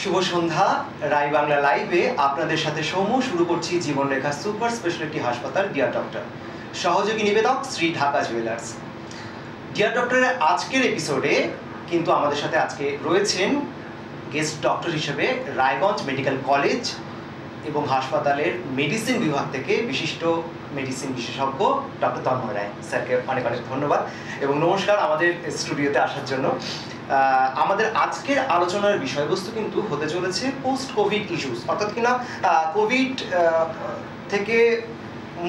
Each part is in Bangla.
শুভ সন্ধ্যা। রায় বাংলা লাইভে আপনাদের সাথে সৌম্য শুরু করছি জীবনরেখা সুপার স্পেশালিটি হাসপাতাল ডিয়ার ডক্টর, সহযোগী নিবেদক শ্রী ঢাকা জুয়েলার্স। ডিয়ার ডক্টরের আজকের এপিসোডে কিন্তু আমাদের সাথে আজকে রয়েছেন গেস্ট ডক্টর হিসেবে রায়গঞ্জ মেডিকেল কলেজ এবং হাসপাতালের মেডিসিন বিভাগ থেকে বিশিষ্ট মেডিসিন বিশেষজ্ঞ ডক্টর তন্ময় রায়। স্যারকে অনেক অনেক ধন্যবাদ এবং নমস্কার আমাদের স্টুডিওতে আসার জন্য। আমাদের আজকের আলোচনার বিষয়বস্তু কিন্তু হতে চলেছে পোস্ট কোভিড ইস্যুস, অর্থাৎ কিনা কোভিড থেকে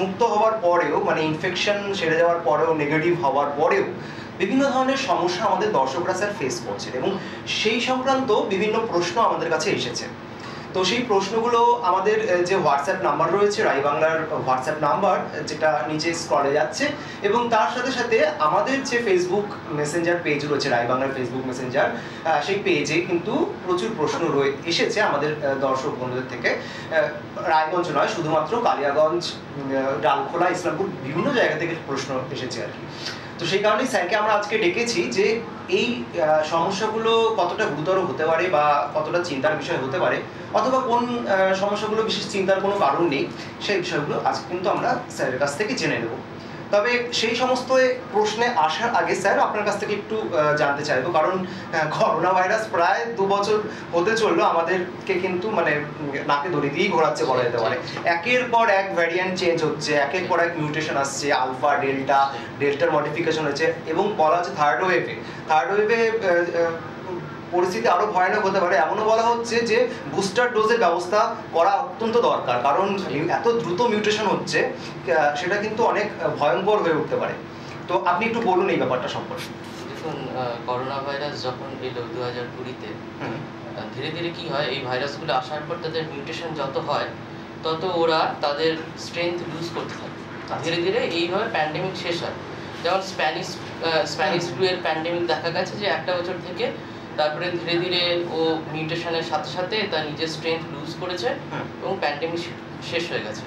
মুক্ত হওয়ার পরেও, মানে ইনফেকশন সেরে যাওয়ার পরেও, নেগেটিভ হওয়ার পরেও বিভিন্ন ধরনের সমস্যা আমাদের দর্শকরা স্যার ফেস করছে এবং সেই সংক্রান্ত বিভিন্ন প্রশ্ন আমাদের কাছে এসেছে। তো সেই প্রশ্নগুলো আমাদের যে হোয়াটসঅ্যাপ নাম্বার রয়েছে, রায় বাংলার হোয়াটসঅ্যাপ নাম্বার, যেটা নিচে স্ক্রলে যাচ্ছে, এবং তার সাথে সাথে আমাদের যে ফেসবুক মেসেঞ্জার পেজ রয়েছে, রায় বাংলার ফেসবুক মেসেঞ্জার, সেই পেজে কিন্তু প্রচুর প্রশ্ন এসেছে আমাদের দর্শক বন্ধুদের থেকে। রায়গঞ্জ নয়, শুধুমাত্র কালিয়াগঞ্জ, ডালখোলা, ইসলামপুর, বিভিন্ন জায়গা থেকে প্রশ্ন এসেছে আর কি। তো সেই কারণেই স্যারকে আমরা আজকে ডেকেছি যে এই সমস্যাগুলো কতটা গুরুতর হতে পারে বা কতটা চিন্তার বিষয় হতে পারে, অথবা কোন সমস্যাগুলো বিশেষ চিন্তার কোনো কারণ নেই, সেই বিষয়গুলো আজকে কিন্তু আমরা স্যারের কাছ থেকে জেনে নেব। তবে সেই সমস্ত প্রশ্নে আসার আগে স্যার আপনার কাছ থেকে একটু জানতে চাইবো, কারণ করোনা ভাইরাস প্রায় 2 বছর হতে চললো, আমাদেরকে কিন্তু মানে নাকে দড়ি দিয়েই ঘোরাচ্ছে বলা যেতে পারে। একের পর এক ভ্যারিয়েন্ট চেঞ্জ হচ্ছে, একের পর এক মিউটেশন আসছে, আলফা, ডেল্টার মডিফিকেশন হচ্ছে, এবং বলা হচ্ছে থার্ড ওয়েভে পরিস্থিতি আরো ভয়ানক হতে পারে। এমনও বলা হচ্ছে যে বুস্টার ডোজের ব্যবস্থা করা অত্যন্ত দরকার, কারণ এত দ্রুত মিউটেশন হচ্ছে, সেটা কিন্তু অনেক ভয়ঙ্কর হয়ে উঠতে পারে। তো আপনি একটু বলুন এই ব্যাপারটা সম্পর্কে। দেখুন, করোনা ভাইরাস যখন এলো 2020-তে, ধীরে ধীরে কি হয়, এই ভাইরাসগুলো আসার পর তাদের মিউটেশন যত হয় তত ওরা তাদের স্ট্রেংথ লুজ করতে থাকে। ধীরে ধীরে এইভাবে প্যান্ডেমিক শেষ হয়। যেমন স্প্যানিশ ফ্লু এর প্যান্ডেমিক দেখা গেছে যে 1 বছর থেকে, তারপরে ধীরে ধীরে ও মিউটেশনের সাথে সাথে তার নিজের স্ট্রেংথ লুজ করেছে এবং প্যান্ডেমিক শেষ হয়ে গেছে।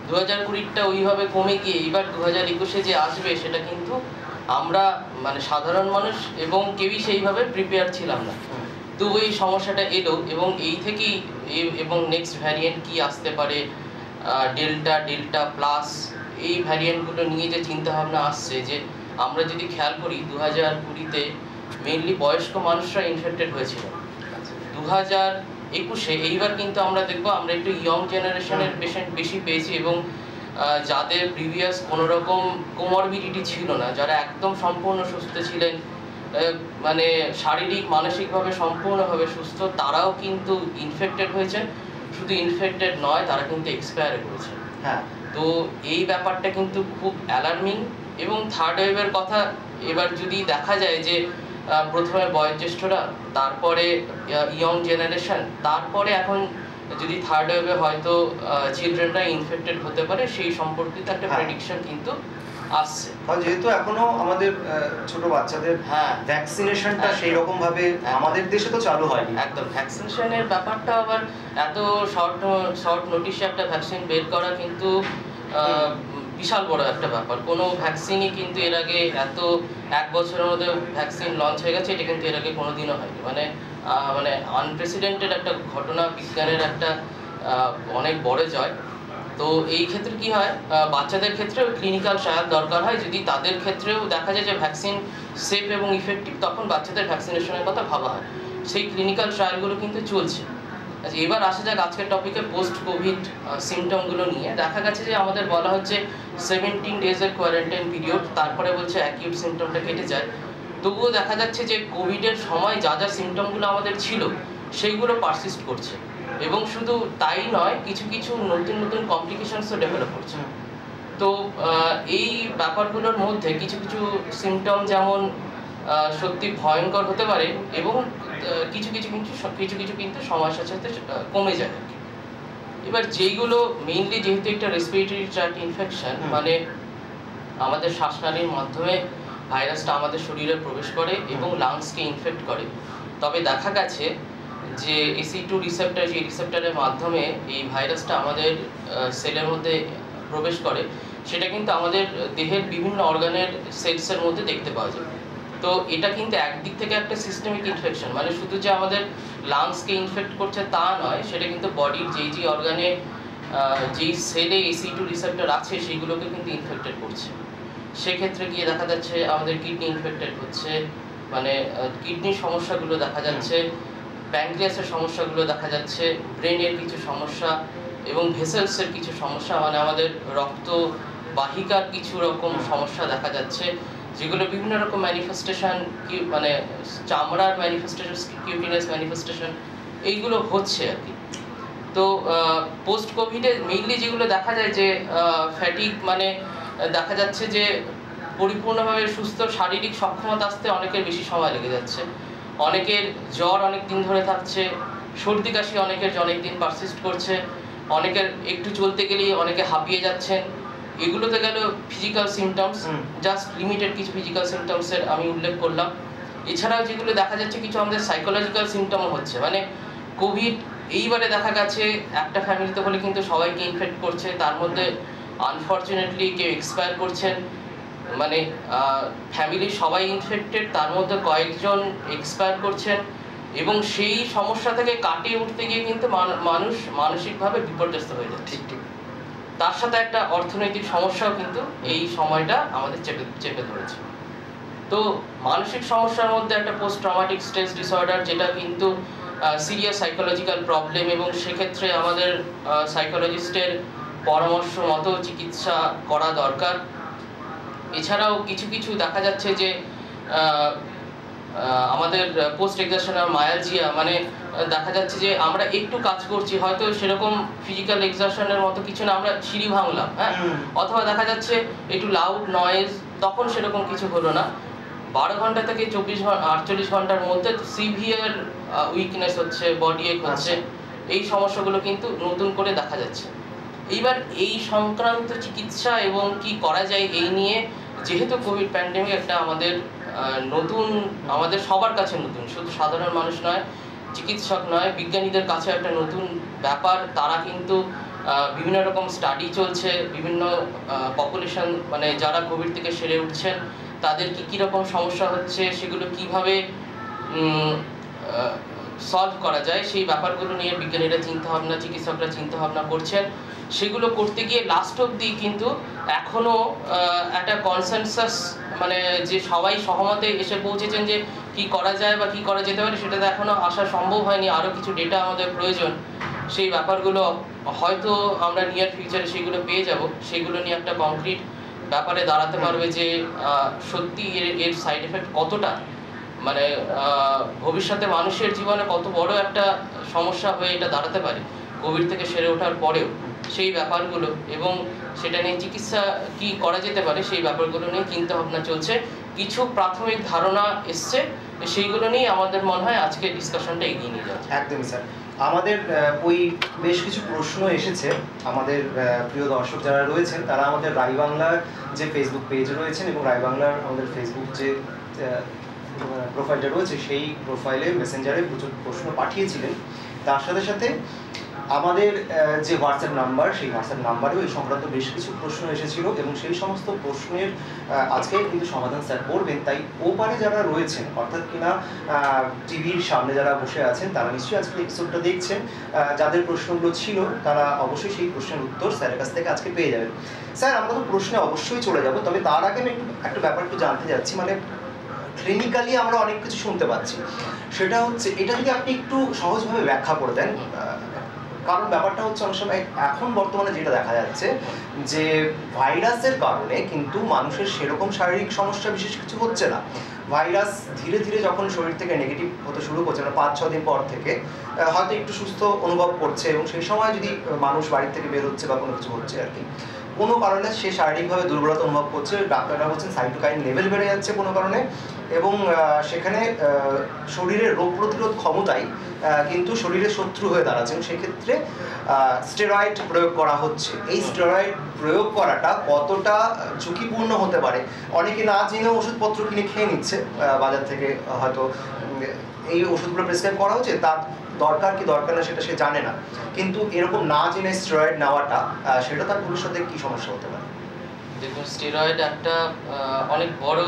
2020টা ওইভাবে কমে গিয়ে এবার 2021-এ যে আসবে সেটা কিন্তু আমরা মানে সাধারণ মানুষ এবং কেউই সেইভাবে প্রিপেয়ার ছিলাম না। তো ওই সমস্যাটা এলো এবং এই থেকেই এবং নেক্সট ভ্যারিয়েন্ট কি আসতে পারে, ডেল্টা প্লাস, এই ভ্যারিয়েন্টগুলো নিয়ে যে চিন্তাভাবনা আসছে, যে আমরা যদি খেয়াল করি 2020-তে মেইনলি বয়স্ক মানুষরা ইনফেক্টেড হয়েছিল। 2021-এ এইবার কিন্তু আমরা দেখবো আমরা একটু ইয়ং জেনারেশনের পেশেন্ট বেশি পেয়েছি, এবং যাদের প্রিভিয়াস কোনো রকম কোমরবিডিটি ছিল না, যারা একদম সম্পূর্ণ সুস্থ ছিলেন, মানে শারীরিক মানসিকভাবে সম্পূর্ণভাবে সুস্থ, তারাও কিন্তু ইনফেক্টেড হয়েছেন। শুধু ইনফেক্টেড নয়, তারা কিন্তু এক্সপায়ার করেছে। হ্যাঁ, তো এই ব্যাপারটা কিন্তু খুব অ্যালার্মিং। এবং থার্ড ওয়েভের কথা এবার যদি দেখা যায় যে প্রথমে বয়োজ্যেষ্ঠরা, তারপরে ইয়ং জেনারেশন, তারপরে এখন যদি থার্ড ওয়েভে হয়তো চিলড্রেনরা ইনফেক্টেড হতে পারে, সেই সম্পর্কিত একটা প্রেডিকশন কিন্তু আসছে। কারণ যেহেতু এখনো আমাদের ছোট বাচ্চাদের ভ্যাকসিনেশনটা সেই রকম ভাবে আমাদের দেশে তো চালু হয়নি। একদম, ভ্যাকসিনেশনের ব্যাপারটা আবার এত শর্ট নোটিশে একটা ভ্যাকসিন বের করা কিন্তু বিশাল বড় একটা ব্যাপার। কোনো ভ্যাকসিনই কিন্তু এর আগে এত 1 বছরের মধ্যে ভ্যাকসিন লঞ্চ হয়ে গেছে, এটা কিন্তু এর আগে কোনোদিনও হয়নি। মানে আনপ্রেসিডেন্টেড একটা ঘটনা, বিজ্ঞানের একটা অনেক বড় জয়। তো এই ক্ষেত্রে কি হয়, বাচ্চাদের ক্ষেত্রেও ক্লিনিক্যাল ট্রায়াল দরকার হয়। যদি তাদের ক্ষেত্রেও দেখা যায় যে ভ্যাকসিন সেফ এবং ইফেক্টিভ, তখন বাচ্চাদের ভ্যাকসিনেশনের কথা ভাবা হয়। সেই ক্লিনিক্যাল ট্রায়ালগুলো কিন্তু চলছে। আচ্ছা, এবার আসা যাক আজকের টপিকে, পোস্ট কোভিড সিমটমগুলো নিয়ে। দেখা গেছে যে আমাদের বলা হচ্ছে 17 ডেজের কোয়ারেন্টাইন পিরিয়ড, তারপরে বলছে অ্যাকিউট সিমটমটা কেটে যায়। তবুও দেখা যাচ্ছে যে কোভিডের সময় যা যা সিমটমগুলো আমাদের ছিল সেইগুলো পারসিস্ট করছে, এবং শুধু তাই নয়, কিছু কিছু নতুন কমপ্লিকেশনসও ডেভেলপ করছে। তো এই ব্যাপারগুলোর মধ্যে কিছু কিছু সিমটম যেমন সত্যি ভয়ঙ্কর হতে পারে, এবং কিছু কিছু কিন্তু সময়ের সাথে সাথে কমে যায়। এবার যেইগুলো মেইনলি, যেহেতু একটা রেসপিরেটরি ট্র্যাক্ট ইনফেকশন, মানে আমাদের শ্বাসনালীর মাধ্যমে ভাইরাসটা আমাদের শরীরে প্রবেশ করে এবং লাংসকে ইনফেক্ট করে। তবে দেখা গেছে যে AC2 রিসেপ্টর, যে রিসেপ্টরের মাধ্যমে এই ভাইরাসটা আমাদের সেলের মধ্যে প্রবেশ করে, সেটা কিন্তু আমাদের দেহের বিভিন্ন অর্গানের সেলসের মধ্যে দেখতে পাওয়া যায়। তো এটা কিন্তু একদিক থেকে একটা সিস্টেমিক ইনফেকশন, মানে শুধু যে আমাদের লাংসকে ইনফেক্ট করছে তা নয়, সেটা কিন্তু বডির যেই অর্গানে যেই সেলে AC2 রিসেপ্টর আছে সেইগুলোকে কিন্তু ইনফেক্টেড করছে। সেক্ষেত্রে গিয়ে দেখা যাচ্ছে আমাদের কিডনি ইনফেক্টেড হচ্ছে, মানে কিডনির সমস্যাগুলো দেখা যাচ্ছে, প্যানক্রিয়াসের সমস্যাগুলো দেখা যাচ্ছে, ব্রেনের কিছু সমস্যা এবং ভেসেলসের কিছু সমস্যা, মানে আমাদের রক্ত বাহিকার কিছু রকম সমস্যা দেখা যাচ্ছে, যেগুলো বিভিন্ন রকম ম্যানিফেস্টেশন, কি মানে চামড়ার ম্যানিফেস্টেশন, কিউটিনাস ম্যানিফেস্টেশন এইগুলো হচ্ছে আর কি। তো পোস্ট কোভিডে মেইনলি যেগুলো দেখা যায় যে ফ্যাটিক, মানে দেখা যাচ্ছে যে পরিপূর্ণভাবে সুস্থ শারীরিক সক্ষমতা আসতে অনেকের বেশি সময় লেগে যাচ্ছে, অনেকের জ্বর অনেক দিন ধরে থাকছে, সর্দি কাশি অনেকের অনেক দিন পারসিস্ট করছে, অনেকের একটু চলতে গেলেই অনেকে হাঁপিয়ে যাচ্ছেন। এগুলোতে গেল ফিজিক্যাল সিমটমস, জাস্ট লিমিটেড কিছু ফিজিক্যাল সিমটমসের আমি উল্লেখ করলাম। এছাড়াও যেগুলো দেখা যাচ্ছে কিছু আমাদের সাইকোলজিক্যাল সিমটমও হচ্ছে, মানে কোভিড এইবারে দেখা গেছে একটা ফ্যামিলিতে হলে কিন্তু সবাইকে ইনফেক্ট করছে, তার মধ্যে আনফর্চুনেটলি কেউ এক্সপায়ার করছেন, মানে ফ্যামিলির সবাই ইনফেক্টেড, তার মধ্যে কয়েকজন এক্সপায়ার করছেন, এবং সেই সমস্যা থেকে কাটিয়ে উঠতে গিয়ে কিন্তু মানুষ মানসিকভাবে বিপর্যস্ত হয়ে যাচ্ছে। ঠিক। তার সাথে একটা অর্থনৈতিক সমস্যাও কিন্তু এই সময়টা আমাদের চেপে ধরেছে। তো মানসিক সমস্যার মধ্যে একটা পোস্ট ট্রমাটিক স্ট্রেস ডিসঅর্ডার, যেটা কিন্তু সিরিয়াস সাইকোলজিক্যাল প্রবলেম, এবং সেক্ষেত্রে আমাদের সাইকোলজিস্টের পরামর্শ মতো চিকিৎসা করা দরকার। এছাড়াও কিছু দেখা যাচ্ছে যে আমাদের পোস্ট এক্সারশনাল মায়ালজিয়া, মানে দেখা যাচ্ছে যে আমরা একটু কাজ করছি, হয়তো সেরকম ফিজিক্যাল এক্সারশনের মতো কিছু না, আমরা সিঁড়ি ভাঙলাম, হ্যাঁ, অথবা দেখা যাচ্ছে একটু লাউড নয়েজ, তখন সেরকম কিছু হলো না, 12 ঘন্টা থেকে 48 ঘন্টার মধ্যে সিভিয়ার উইকনেস হচ্ছে, বডি এক হচ্ছে, এই সমস্যাগুলো কিন্তু নতুন করে দেখা যাচ্ছে। এইবার এই সংক্রান্ত চিকিৎসা এবং কি করা যায় এই নিয়ে, যেহেতু কোভিড প্যান্ডেমিক একটা আমাদের নতুন, আমাদের সবার কাছে নতুন, শুধু সাধারণ মানুষ নয়, চিকিৎসক নয়, বিজ্ঞানীদের কাছে একটা নতুন ব্যাপার। তারা কিন্তু বিভিন্ন রকম স্টাডি চলছে, বিভিন্ন পপুলেশন, মানে যারা কোভিড থেকে সেরে উঠছেন তাদের কি রকম সমস্যা হচ্ছে, সেগুলো কিভাবে সলভ করা যায়, সেই ব্যাপারগুলো নিয়ে বিজ্ঞানীরা চিন্তাভাবনা, চিকিৎসকরা চিন্তাভাবনা করছেন। সেগুলো করতে গিয়ে লাস্ট অবধি কিন্তু এখনও একটা কনসেনসাস, মানে যে সবাই সহমতে এসে পৌঁছেছেন যে কি করা যায় বা কি করা যেতে পারে, সেটাতে এখনও আসা সম্ভব হয়নি। আরও কিছু ডেটা আমাদের প্রয়োজন, সেই ব্যাপারগুলো হয়তো আমরা নিয়ার ফিউচারে সেগুলো পেয়ে যাব, সেগুলো নিয়ে একটা কংক্রিট ব্যাপারে দাঁড়াতে পারবে যে সত্যি এর সাইড এফেক্ট কতটা, মানে ভবিষ্যতে মানুষের জীবনে কত বড় একটা সমস্যা হয়ে এটা দাঁড়াতে পারে কোভিড থেকে সেরে ওঠার পরেও, সেই ব্যাপারগুলো এবং সেটা নিয়ে চিকিৎসা কি করা যেতে পারে সেই ব্যাপারগুলো নিয়ে চিন্তা ভাবনা চলছে। কিছু প্রাথমিক ধারণা এসছে, সেইগুলো নিয়ে আমাদের মনে হয় আজকে ডিসকাশনটা এগিয়ে নিয়ে যাচ্ছে। একদমই স্যার। আমাদের ওই বেশ কিছু প্রশ্ন এসেছে, আমাদের প্রিয় দর্শক যারা রয়েছেন তারা আমাদের রাই বাংলার যে ফেসবুক পেজ রয়েছেন এবং রাই বাংলার আমাদের ফেসবুক যে প্রোফাইলটা রয়েছে সেই প্রোফাইলে মেসেঞ্জারে প্রচুর প্রশ্ন পাঠিয়েছিলেন। তার সাথে সাথে আমাদের যে হোয়াটসঅ্যাপ নাম্বার, সেই হোয়াটসঅ্যাপ নাম্বারেও এই সংক্রান্ত বেশ কিছু প্রশ্ন এসেছিল এবং সেই সমস্ত প্রশ্নের আজকে কিন্তু সমাধান স্যার করবেন। তাই ওপারে যারা রয়েছেন, অর্থাৎ কিনা টিভির সামনে যারা বসে আছেন, তারা নিশ্চয়ই আজকে এপিসোডটা দেখছেন, যাদের প্রশ্নগুলো ছিল তারা অবশ্যই সেই প্রশ্নের উত্তর স্যারের কাছ থেকে আজকে পেয়ে যাবেন। স্যার, আমরা তো প্রশ্নে অবশ্যই চলে যাব, তবে তার আগে আমি একটা ব্যাপার একটু জানতে যাচ্ছি, মানে ক্লিনিক্যালি আমরা অনেক কিছু শুনতে পাচ্ছি, সেটা হচ্ছে এটা যদি আপনি একটু সহজভাবে ব্যাখ্যা করে দেন। কারণ ব্যাপারটা হচ্ছে অনেক সময় এখন বর্তমানে যেটা দেখা যাচ্ছে যে ভাইরাসের কারণে কিন্তু মানুষের সেরকম শারীরিক সমস্যা বিশেষ কিছু হচ্ছে না। ভাইরাস ধীরে ধীরে যখন শরীর থেকে নেগেটিভ হতে শুরু করছে, মানে 5-6 দিন পর থেকে হয়তো একটু সুস্থ অনুভব করছে, এবং সেই সময় যদি মানুষ বাড়ির থেকে বের হচ্ছে বা কোনো কিছু হচ্ছে আর কি, কোনো কারণে সে শারীরিকভাবে দুর্বলতা অনুভব করছে, ডাক্তাররা বলছেন সাইটোকাইন লেভেল বেড়ে যাচ্ছে কোনো কারণে, এবং সেখানে শরীরের রোগ প্রতিরোধ ক্ষমতাই কিন্তু শরীরের শত্রু হয়ে দাঁড়াচ্ছে, এবং সেক্ষেত্রে স্টেরয়েড প্রয়োগ করা হচ্ছে। এই স্টেরয়েড প্রয়োগ করাটা কতটা ঝুঁকিপূর্ণ হতে পারে? অনেকে না জেনেও ওষুধপত্র কিনে খেয়ে নিচ্ছে বাজার থেকে, হয়তো এই ওষুধগুলো প্রেসক্রাইব করা হচ্ছে, তার দরকার কি দরকার না সেটা সে জানে না, কিন্তু এরকম না জেনে স্টেরয়েড নেওয়াটা সেটা তার ভবিষ্যতে কি সমস্যা হতে পারে? দেখুন, স্টেরয়েড একটা অনেক বড়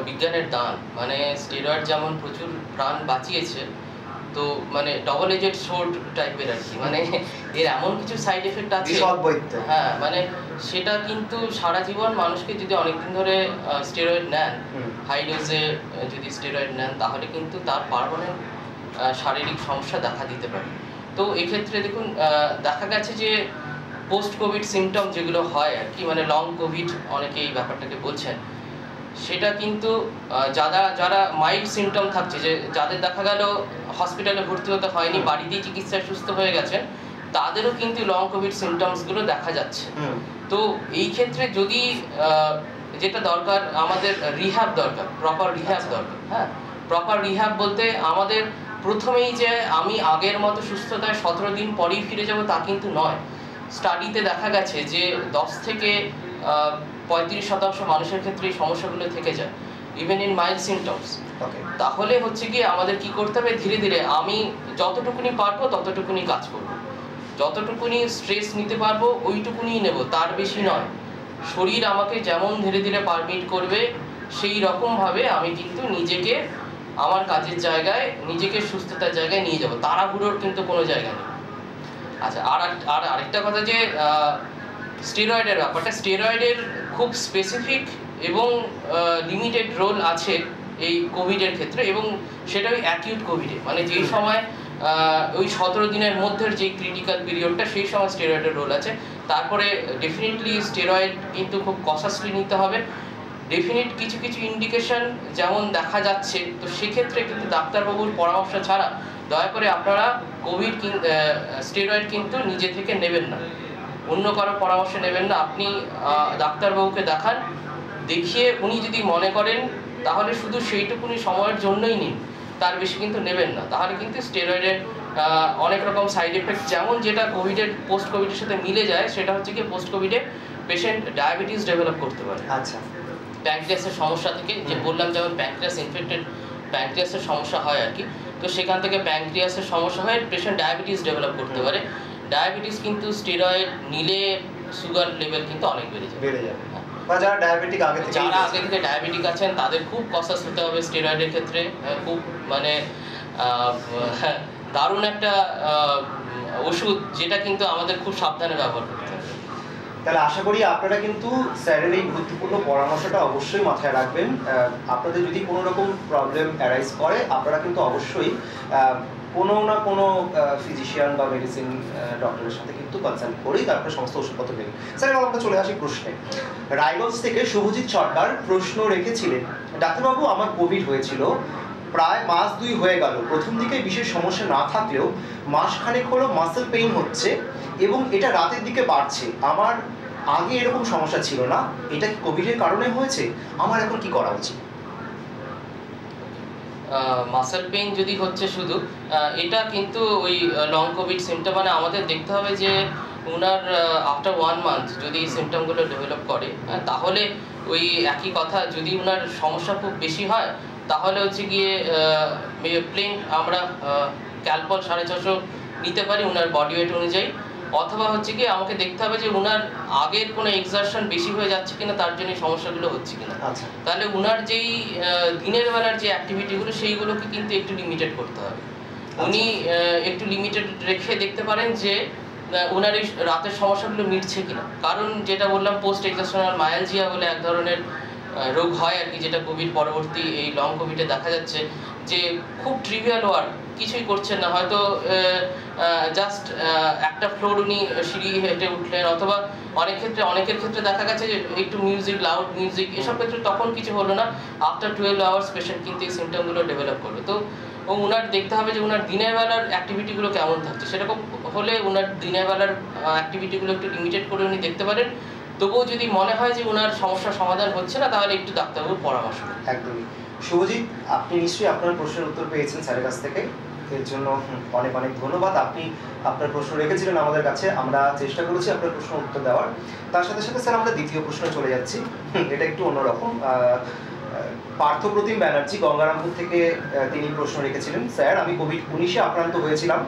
বিজ্ঞানের দান, মানে স্টেরয়েড যেমন প্রচুর প্রাণ বাঁচিয়েছে, তো মানে ডবল এজেড সোর্ড টাইপের আর কি, মানে এর এমন কিছু সাইড এফেক্ট আছে, হ্যাঁ, মানে সেটা কিন্তু সারা জীবন মানুষকে যদি অনেকদিন ধরে স্টেরয়েড নেন, হাই ডোজে যদি স্টেরয়েড নেন, তাহলে কিন্তু তার পার্মানেন্ট শারীরিক সমস্যা দেখা দিতে পারে। তো এক্ষেত্রে দেখুন, দেখা গেছে যে পোস্ট কোভিড সিমটম যেগুলো হয় আর কি, মানে লং কোভিড অনেকে এই ব্যাপারটাকে বলছেন, সেটা কিন্তু যারা মাইল্ড সিমটম থাকছে, যে যাদের দেখা গেল হসপিটালে ভর্তি হতে হয়নি, বাড়িতেই চিকিৎসায় সুস্থ হয়ে গেছেন, তাদেরও কিন্তু লং কোভিড সিমটমসগুলো দেখা যাচ্ছে। তো এই ক্ষেত্রে যদি যেটা দরকার, আমাদের রিহ্যাব দরকার, প্রপার রিহ্যাব দরকার। হ্যাঁ, প্রপার রিহ্যাব বলতে আমাদের প্রথমেই যে আমি আগের মতো সুস্থতায় 17 দিন পরেই ফিরে যাব তা কিন্তু নয়। স্টাডিতে দেখা গেছে যে 10 থেকে 35% মানুষের ক্ষেত্রে এই সমস্যাগুলো থেকে যায়, ইভেন ইন মাইল্ড সিমটমস। তাহলে হচ্ছে কি আমাদের কি করতে হবে, ধীরে ধীরে আমি যতটুকুনি পারবো ততটুকুনি কাজ করব, যতটুকুনি স্ট্রেস নিতে পারবো ওইটুকুনি নেব, তার বেশি নয়। শরীর আমাকে যেমন ধীরে ধীরে পারমিট করবে সেই রকমভাবে আমি কিন্তু নিজেকে আমার কাজের জায়গায়, নিজেকে সুস্থতার জায়গায় নিয়ে যাব, তাড়াহুড়োর কিন্তু কোনো জায়গা নেই। আচ্ছা, আরেকটা কথা যে স্টেরয়েডের ব্যাপারটা, স্টেরয়েডের খুব স্পেসিফিক এবং লিমিটেড রোল আছে এই কোভিডের ক্ষেত্রে, এবং সেটা ওই অ্যাকিউট কোভিডে, মানে যেই সময় ওই 17 দিনের মধ্যের যে ক্রিটিক্যাল পিরিয়ডটা, সেই সময় স্টেরয়েডের রোল আছে। তারপরে ডেফিনেটলি স্টেরয়েড কিন্তু খুব কসাসলি নিতে হবে। ডেফিনিট কিছু কিছু ইন্ডিকেশন যেমন দেখা যাচ্ছে, তো সেক্ষেত্রে কিন্তু ডাক্তারবাবুর পরামর্শ ছাড়া দয়া করে আপনারা কোভিড স্টেরয়েড কিন্তু নিজে থেকে নেবেন না, অন্য কারো পরামর্শ নেবেন না। আপনি ডাক্তারবাবুকে দেখান, দেখিয়ে উনি যদি মনে করেন তাহলে শুধু সেইটুকুনি সময়ের জন্যই নিন, তার বেশি কিন্তু নেবেন না। তাহলে কিন্তু স্টেরয়েডের অনেক রকম সাইড এফেক্ট, যেমন যেটা কোভিডের পোস্ট কোভিডের সাথে মিলে যায়, সেটা হচ্ছে কি পোস্ট কোভিডে পেশেন্ট ডায়াবেটিস ডেভেলপ করতে পারে। আচ্ছা, প্যানক্রিয়াসের সমস্যা থেকে, যে বললাম যেমন প্যানক্রিয়াস ইনফেক্টেড, প্যানক্রিয়াসের সমস্যা হয় আর কি, তো সেখান থেকে প্যানক্রিয়াসের সমস্যা হয়, পেশেন্ট ডায়াবেটিস ডেভেলপ করতে পারে। ডায়াবেটিস কিন্তু স্টেরয়েড নিলে সুগার লেভেল কিন্তু অনেক বেড়ে যাবে। বা যারা আগে থেকে ডায়াবেটিক আছেন তাদের খুব কসাস হতে হবে স্টেরয়েডের ক্ষেত্রে, খুব মানে দারুণ একটা ওষুধ, যেটা কিন্তু আমাদের খুব সাবধানে ব্যবহার করতে হবে। তাহলে আশা করি আপনারা কিন্তু স্যারের এই গুরুত্বপূর্ণ পরামর্শটা অবশ্যই মাথায় রাখবেন। আপনাদের যদি কোনো রকম প্রবলেম অ্যারাইজ করে, আপনারা কিন্তু অবশ্যই কোনো না কোনো ফিজিশিয়ান বা মেডিসিন ডক্টরের সাথে কিন্তু কনসাল্ট করেই তারপরে সমস্ত ওষুধপত্র দেবেন। স্যার, এবার আমরা চলে আসি প্রশ্নে। রায়গঞ্জ থেকে শুভজিৎ সরকার প্রশ্ন রেখেছিলেন, ডাক্তারবাবু আমার কোভিড হয়েছিল, প্রায় মাস 2 হয়ে গেল। প্রথম দিকে বিশেষ সমস্যা না থাকলেও মাসখানেক হলো মাসেল পেইন হচ্ছে এবং এটা রাতের দিকে বাড়ছে। আমার আগে এরকম সমস্যা ছিল না, এটা কি কোভিডের কারণে হয়েছে? আমার এখন কি করা উচিত? মাসেল পেইন যদি হচ্ছে শুধু, এটা কিন্তু ওই লং কোভিড সিমটম, মানে আমাদের দেখতে হবে যে ওনার আফটার 1 মান্থ যদি এই সিমটমগুলো ডেভেলপ করে, তাহলে ওই একই কথা, যদি ওনার সমস্যা খুব বেশি হয় তাহলে হচ্ছে গিয়ে প্লেন আমরা ক্যালপল 650 নিতে পারি ওনার বডি ওয়েট অনুযায়ী, অথবা হচ্ছে কি আমাকে দেখতে হবে যে ওনার আগের কোনো এক্সারশন বেশি হয়ে যাচ্ছে কিনা, তার জন্য সমস্যাগুলো হচ্ছে কিনা। তাহলে ওনার যেই দিনের বেলার যে অ্যাক্টিভিটিগুলো, সেইগুলোকে কিন্তু একটু লিমিটেড করতে হবে। উনি একটু লিমিটেড রেখে দেখতে পারেন যে ওনার এই রাতের সমস্যাগুলো মিটছে কিনা। কারণ যেটা বললাম, পোস্ট এক্সারশনাল মায়ালজিয়া বলে এক ধরনের রোগ হয় আর কি, যেটা কোভিড পরবর্তী এই লং কোভিডে দেখা যাচ্ছে যে খুব ট্রিভিয়াল ওয়ার্ক, কিছুই করছেন না, হয়তো জাস্ট একটা ফ্লোর উনি সিঁড়ি হেঁটে উঠলেন, অথবা অনেকের ক্ষেত্রে দেখা গেছে যে একটু মিউজিক, লাউড মিউজিক, এসব ক্ষেত্রে তখন কিছু হলো না, আফটার 12 আওয়ার্স পেশেন্ট কিন্তু এই সিমটমগুলো ডেভেলপ করবে। তো ওনার দেখতে হবে যে ওনার দিনের বেলার অ্যাক্টিভিটিগুলো কেমন থাকছে, সেরকম হলে ওনার দিনের বেলার অ্যাক্টিভিটিগুলো একটু লিমিটেড করে উনি দেখতে পারেন। তবুও যদি মনে হয় যে ওনার সমস্যার সমাধান হচ্ছে না, তাহলে একটু ডাক্তারবাবুর পরামর্শ। একদমই। শুভজিৎ, আপনি নিশ্চয়ই আপনার প্রশ্নের উত্তর পেয়েছেন স্যারের কাছ থেকে, এর জন্য অনেক অনেক ধন্যবাদ। আপনি আপনার প্রশ্ন রেখেছিলেন আমাদের কাছে, আমরা চেষ্টা করেছি আপনার প্রশ্ন উত্তর দেওয়ার। তার সাথে সাথে স্যার আমরা দ্বিতীয় প্রশ্নে চলে যাচ্ছি, এটা একটু অন্যরকম। পার্থপ্রতিম ব্যানার্জি গঙ্গারামপুর থেকে তিনি প্রশ্ন রেখেছিলেন, স্যার আমি কোভিড-19 আক্রান্ত হয়েছিলাম,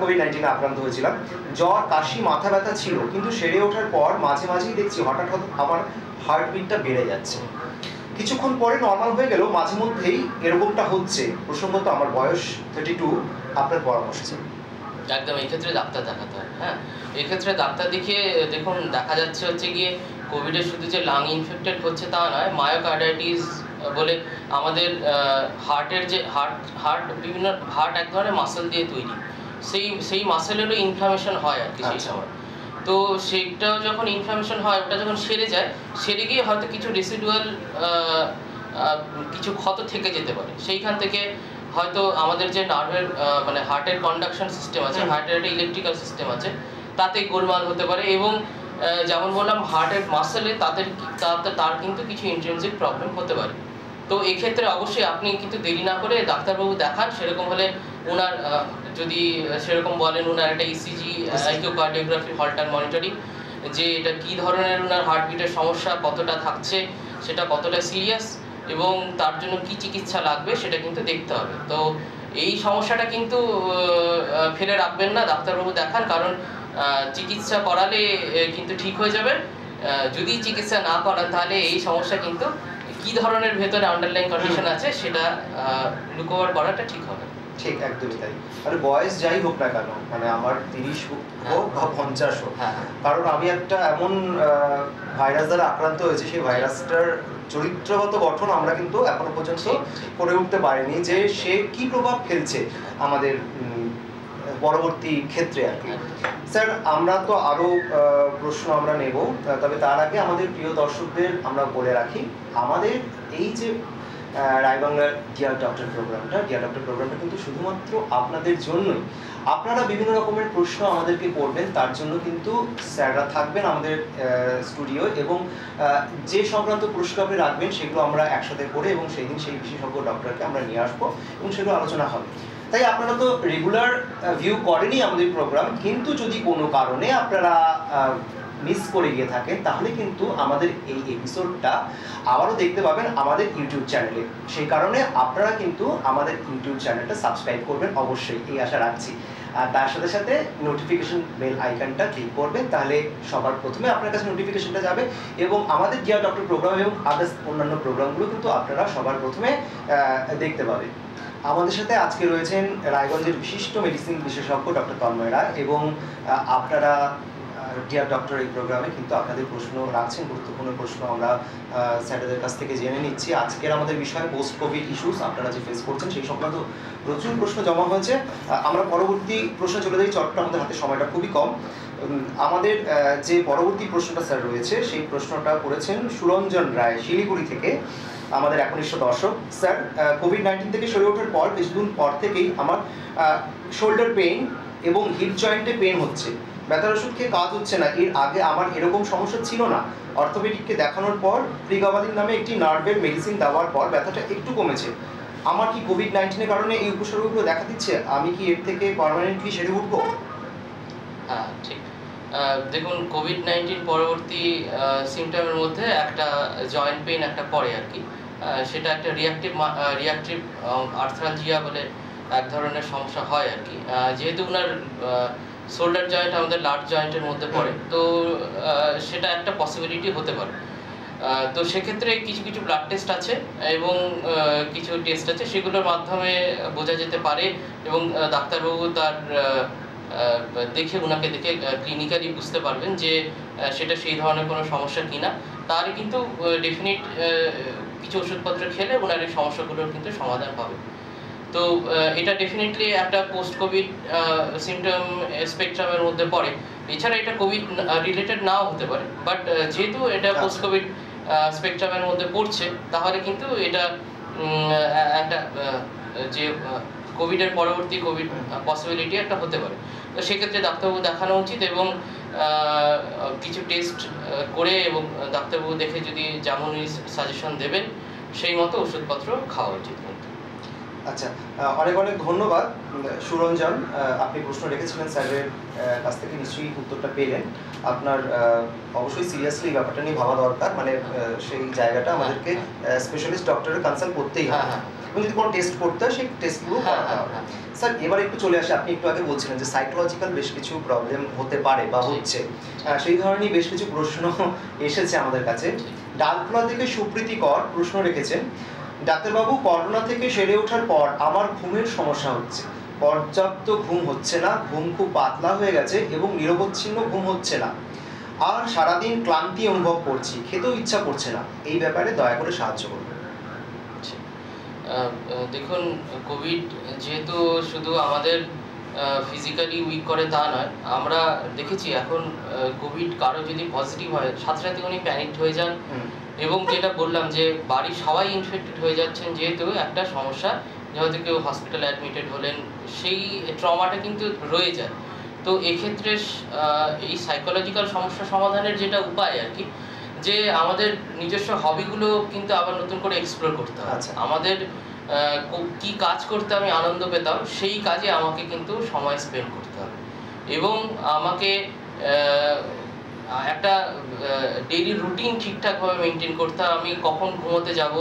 কোভিড-19 আক্রান্ত হয়েছিলাম, জ্বর, কাশি, মাথা ব্যথা ছিল, কিন্তু সেরে ওঠার পর মাঝে মাঝেই দেখছি হঠাৎ আমার হার্টবিটটা বেড়ে যাচ্ছে, কিছুক্ষণ পরে নর্মাল হয়ে গেলেও মাঝে মধ্যেই এরকমটা হচ্ছে, প্রসঙ্গত আমার বয়স 32, আপনার পরামর্শ চাই। একদম, এই ক্ষেত্রে ডাক্তার দেখাতে হয়। হ্যাঁ, এই ক্ষেত্রে ডাক্তার দেখিয়ে দেখুন দেখা যাচ্ছে হচ্ছে গিয়ে কোভিডে শুধু যে লাং ইনফেক্টেড হচ্ছে তা নয়, মায়োকার্ডাইটিস বলে আমাদের হার্টের যে বিভিন্ন হার্ট এক ধরনের মাসেল দিয়ে তৈরি, সেই মাসেলেরও ইনফ্লামেশন হয় আর কি সেই সময়। তো সেইটাও যখন ইনফ্লামেশন হয়, ওটা যখন সেরে যায়, সেরে গিয়ে হয়তো কিছু রেসিডুয়াল কিছু ক্ষত থেকে যেতে পারে। সেইখান থেকে হয়তো আমাদের যে নার্ভের মানে হার্টের কন্ডাকশন সিস্টেম আছে, হার্টের একটা ইলেকট্রিক্যাল সিস্টেম আছে, তাতে গোলমাল হতে পারে। এবং যেমন বললাম হার্টের মাসেলে তার কিন্তু কিছু ইন্ট্রিনসিক প্রবলেম হতে পারে। তো এক্ষেত্রে অবশ্যই আপনি কিন্তু দেরি না করে ডাক্তারবাবু দেখান। সেরকম হলে ওনার যদি সেরকম বলেন, ওনার একটা ইসিজি, ইকোকার্ডিওগ্রাফি, হল্টার মনিটরিং, যে এটা কী ধরনের ওনার হার্টবিটের সমস্যা কতটা থাকছে, সেটা কতটা সিরিয়াস, এবং তার জন্য কি চিকিৎসা লাগবে সেটা কিন্তু দেখতে হবে। তো এই সমস্যাটা কিন্তু ফেলে রাখবেন না, ডাক্তারবাবু দেখান, কারণ চিকিৎসা করালে কিন্তু ঠিক হয়ে যাবে। যদি চিকিৎসা না করান তাহলে এই সমস্যা কিন্তু কি ধরনের ভেতরে আন্ডারলাইন কন্ডিশন আছে সেটা রিকভার করাটা ঠিক হবে। ঠিক, একদমই তাই। মানে বয়স যাই হোক না কেন, মানে আমার 30 হোক বা 50 হোক, কারণ আমি একটা এমন ভাইরাস দ্বারা আক্রান্ত হয়েছি, সেই ভাইরাসটার চরিত্রগত গঠন আমরা কিন্তু এখনো পর্যন্ত করে উঠতে পারিনি, যে সে কি প্রভাব ফেলছে আমাদের পরবর্তী ক্ষেত্রে আর কি। স্যার, আমরা তো আরো প্রশ্ন আমরা নেব, তবে তার আগে আমাদের প্রিয় দর্শকদের আমরা বলে রাখি, আমাদের এই যে রায়বাংলার ডিয়ার ডক্টর প্রোগ্রামটা কিন্তু শুধুমাত্র আপনাদের জন্যই। আপনারা বিভিন্ন রকমের প্রশ্ন আমাদেরকে করবেন, তার জন্য কিন্তু স্যাররা থাকবেন আমাদের স্টুডিও, এবং যে সংক্রান্ত প্রশ্ন আপনি রাখবেন সেগুলো আমরা একসাথে করে এবং সেই দিন সেই বিশেষজ্ঞ ডক্টরকে আমরা নিয়ে আসবো এবং সেগুলো আলোচনা হবে। তাই আপনারা তো রেগুলার ভিউ করেনই আমাদের প্রোগ্রাম, কিন্তু যদি কোনো কারণে আপনারা মিস করে গিয়ে থাকেন, তাহলে কিন্তু আমাদের এই এপিসোডটা আবারও দেখতে পাবেন আমাদের ইউটিউব চ্যানেলে। সেই কারণে আপনারা কিন্তু আমাদের ইউটিউব চ্যানেলটা সাবস্ক্রাইব করবেন অবশ্যই, এই আশা রাখছি। আর তার সাথে সাথে নোটিফিকেশন বেল আইকনটা ক্লিক করবেন, তাহলে সবার প্রথমে আপনার কাছে নোটিফিকেশনটা যাবে, এবং আমাদের ডিয়ার ডক্টর প্রোগ্রাম এবং আদার্স অন্যান্য প্রোগ্রামগুলো কিন্তু আপনারা সবার প্রথমে দেখতে পাবেন। আমাদের সাথে আজকে রয়েছেন রায়গঞ্জের বিশিষ্ট মেডিসিন বিশেষজ্ঞ ডক্টর তন্ময় রায়, এবং আপনারা ডিয়ার ডক্টর এই প্রোগ্রামে কিন্তু আপনাদের প্রশ্ন রাখছেন, গুরুত্বপূর্ণ প্রশ্ন আমরা স্যারদের কাছ থেকে জেনে নিচ্ছি। আজকের আমাদের বিষয় পোস্ট কোভিড ইস্যুস, আপনারা যে ফেস করছেন সেই সংক্রান্ত প্রচুর প্রশ্ন জমা হয়েছে। আমরা পরবর্তী প্রশ্ন চলে যাই, চটটা আমাদের হাতে সময়টা খুবই কম। আমাদের যে পরবর্তী প্রশ্নটা স্যার রয়েছে, সেই প্রশ্নটা করেছেন সুরঞ্জন রায় শিলিগুড়ি থেকে, আমাদের একনিষ্ঠ দর্শক। স্যার, কোভিড-19 থেকে সেরে ওঠার পর কিছুদিন পর থেকেই আমার শোল্ডার পেইন এবং হিপ জয়েন্টে পেইন হচ্ছে, ব্যথার ওষুধ খেয়ে কাজ হচ্ছে না। এর আগে আমার এরকম সমস্যা ছিল না। অর্থোপেডিককে দেখানোর পর প্রিগাবালিন নামে একটি নার্ভের মেডিসিন দেওয়ার পর ব্যথাটা একটু কমেছে। আমার কি কোভিড-19 এর কারণে এই উপসর্গগুলো দেখা দিচ্ছে? আমি কি এর থেকে পার্মানেন্টলি সেরে উঠবো? হ্যাঁ, ঠিক। দেখুন, কোভিড-19 পরবর্তী সিমটমের মধ্যে একটা জয়েন্ট পেইন একটা পড়ে আর কি। সেটা একটা রিয়াক্টিভ আর্থ্রালজিয়া বলে এক ধরনের সমস্যা হয় আর কি। যেহেতু ওনার শোল্ডার জয়েন্ট আমাদের লার্জ জয়েন্টের মধ্যে পড়ে, তো সেটা একটা পসিবিলিটি হতে পারে। তো সেক্ষেত্রে কিছু কিছু ব্লাড টেস্ট আছে এবং কিছু টেস্ট আছে, সেগুলোর মাধ্যমে বোঝা যেতে পারে, এবং ডাক্তারবাবু তার ওনাকে দেখে ক্লিনিক্যালি বুঝতে পারবেন যে সেটা সেই ধরনের কোনো সমস্যা কিনা। তার কিন্তু ডেফিনিট কিছু ওষুধপত্র খেলে ওনার এই সমস্যাগুলোর কিন্তু সমাধান হবে। তো এটা ডেফিনেটলি একটা পোস্ট কোভিড সিমটম স্পেকট্রামের মধ্যে পড়ে। এছাড়া এটা কোভিড রিলেটেড নাও হতে পারে, বাট যেহেতু এটা পোস্ট কোভিড স্পেকট্রামের মধ্যে পড়ছে, তাহলে কিন্তু এটা একটা যে কোভিডের পরবর্তী কোভিড পসিবিলিটি একটা হতে পারে। তো সেক্ষেত্রে ডাক্তারবাবু দেখানো উচিত, এবং কিছু টেস্ট করে এবং ডাক্তারবাবু দেখে যদি যেমন সাজেশন দেবেন সেই মতো ওষুধপত্র খাওয়া উচিত। আচ্ছা, অনেক অনেক ধন্যবাদ সুরঞ্জন। আপনি প্রশ্ন রেখেছিলেন, স্যারের কাছ থেকে নিশ্চয়ই উত্তরটা পেলেন। আপনার অবশ্যই সিরিয়াসলি ব্যাপারটা নিয়ে ভাবা দরকার, মানে সেই জায়গাটা আমাদেরকে স্পেশালিস্ট ডক্টরের কনসাল্ট করতেই হবে। এবং যদি কোনো টেস্ট করতে হয় সেই টেস্টগুলো করাতে হবে। স্যার এবার একটু চলে আসে, আপনি একটু আগে বলছিলেন যে সাইকোলজিক্যাল বেশ কিছু প্রবলেম হতে পারে বা হচ্ছে, সেই ধরনের বেশ কিছু প্রশ্ন এসেছে আমাদের কাছে। ডালখোলা থেকে সুপ্রীতি কর প্রশ্ন রেখেছেন, ডাক্তারবাবু করোনা থেকে সেরে ওঠার পর আমার ঘুমের সমস্যা হচ্ছে, পর্যাপ্ত ঘুম হচ্ছে না, ঘুম খুব পাতলা হয়ে গেছে এবং নিরবচ্ছিন্ন ঘুম হচ্ছে না, আর সারাদিন ক্লান্তি অনুভব করছি, খেতেও ইচ্ছা করছে না, এই ব্যাপারে দয়া করে সাহায্য করুন। দেখুন, কোভিড যেহেতু শুধু আমাদের ফিজিক্যালি উইক করে তা নয়, আমরা দেখেছি এখন কোভিড কারো যদি পজিটিভ হয় সাথে সাথে উনি প্যানিকড হয়ে যান, এবং যেটা বললাম যে বাড়ির সবাই ইনফেক্টেড হয়ে যাচ্ছেন, যেহেতু একটা সমস্যা যেহেতু কেউ হসপিটালে অ্যাডমিটেড হলেন, সেই ট্রমাটা কিন্তু রয়ে যায়। তো এক্ষেত্রে এই সাইকোলজিক্যাল সমস্যা সমাধানের যেটা উপায় আর কি, যে আমাদের নিজস্ব হবিগুলো কিন্তু আবার নতুন করে এক্সপ্লোর করতে হবে। আমাদের কি কাজ করতে আমি আনন্দ পেতাম সেই কাজে আমাকে কিন্তু সময় স্পেন্ড করতে হবে, এবং আমাকে একটা ডেইলি রুটিন ঠিকঠাকভাবে মেনটেন করতে হবে। আমি কখন ঘুমোতে যাব,